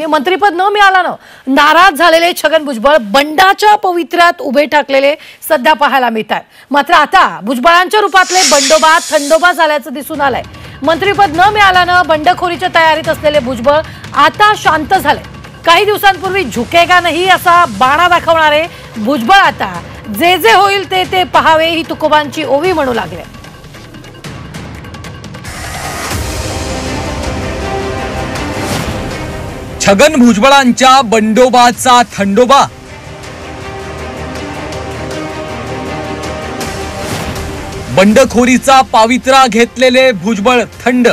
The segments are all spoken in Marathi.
मंत्रिपद न मिळाल्यानं नाराज झालेले छगन भुजबळ बंडाच्या पवित्र्यात उभे ठाकलेले सध्या पाहायला मिळतात। मात्र आता भुजबळांच्या रूपातले बंडोबा थंडोबा झाल्याचं दिसून आलंय। मंत्रिपद न मिळाल्यानं बंडखोरीच्या तयारीत असलेले भुजबळ आता शांत झाले। काही दिवसांपूर्वी झुकेगा नाही असा बाणा दाखवणारे भुजबळ आता जे जे होईल ते पहावे ही तुकोबांची ओवी म्हणू लागले। छगन भुजबळांच्या बंडोबाचा थंडोबा। बंडखोरीचा पावित्रा घेतलेले भुजबळ थंड।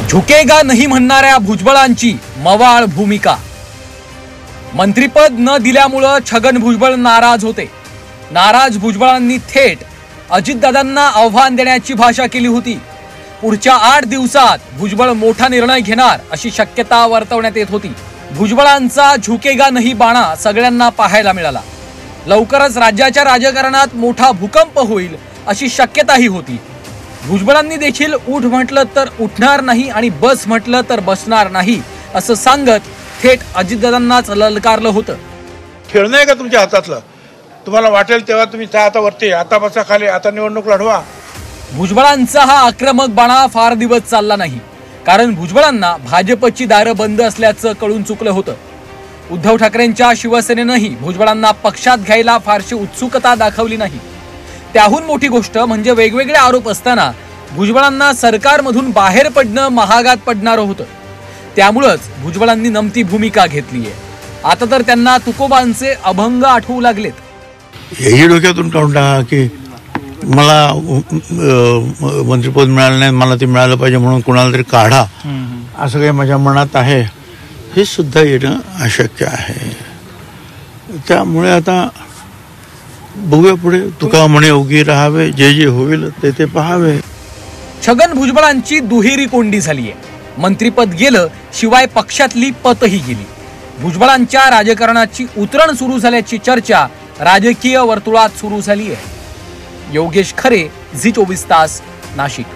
झुकेगा नाही म्हणणाऱ्या भुजबळांची मवाळ भूमिका। मंत्रिपद न दिल्यामुळे छगन भुजबळ नाराज होते। नाराज भुजबळांनी थेट अजितदादांना आव्हान देण्याची भाषा केली होती। पुढच्या 8 दिवसात भुजबळ मोठा निर्णय घेणार अशी शक्यता वर्तवण्यात येत होती। भुजबळांचा झुकेगा नाही बाणा सगळ्यांना पाहायला मिळाला। लवकरच राज्याच्या राजकारणात मोठा भूकंप होईल अशी शक्यताही होती। भुजबळांनी देखील उठ म्हटलं तर उठणार नाही आणि बस म्हटलं तर बसणार नाही असं सांगत थेट अजितदादांनाच ललकारलं होतं। खेळ नाही का तुमच्या हातातलं? तुम्हाला वाटेल तेव्हा तुम्ही त्या आता वरती, आता बसा खाली, आता निवडणूक लढवा। भुजबळांचा हा आक्रमक बाणा फार दिवस चालला नाही, कारण भुजबळांना भाजपची दारं बंद असल्याचं कळून चुकलं होतं। उद्धव ठाकरेंच्या शिवसेनेनंही भुजबळांना पक्षात घ्यायला फारशी उत्सुकता दाखवली नाही। त्याहून मोठी गोष्ट म्हणजे वेगवेगळे आरोप असताना भुजबळांना सरकारमधून बाहेर पडणं महागात पडणार होतं। त्यामुळेच भुजबळांनी नमती भूमिका घेतलीये। आता तर त्यांना तुकोबांचे अभंग आठवू लागलेत। हेही डोक्यातून काढून टाका की मला मंत्रिपद मिळालं नाही, मला ते मिळालं पाहिजे म्हणून कोणाला तरी काढा, असं काही माझ्या मनात आहे, हे सुद्धा येणं अशक्य आहे। त्यामुळे आता बघूया पुढे। तुका म्हणे उगी राहावे, जे जे होईल ते पाहावे। छगन भुजबळांची दुहेरी कोंडी झालीये। मंत्रिपद गेलं शिवाय पक्षातली पतही गेली। भुजबळांच्या राजकारणाची उतरण सुरू झाल्याची चर्चा राजकीय वर्तुळात सुरू झाली आहे। योगेश खरे, झी 24 तास, नाशिक।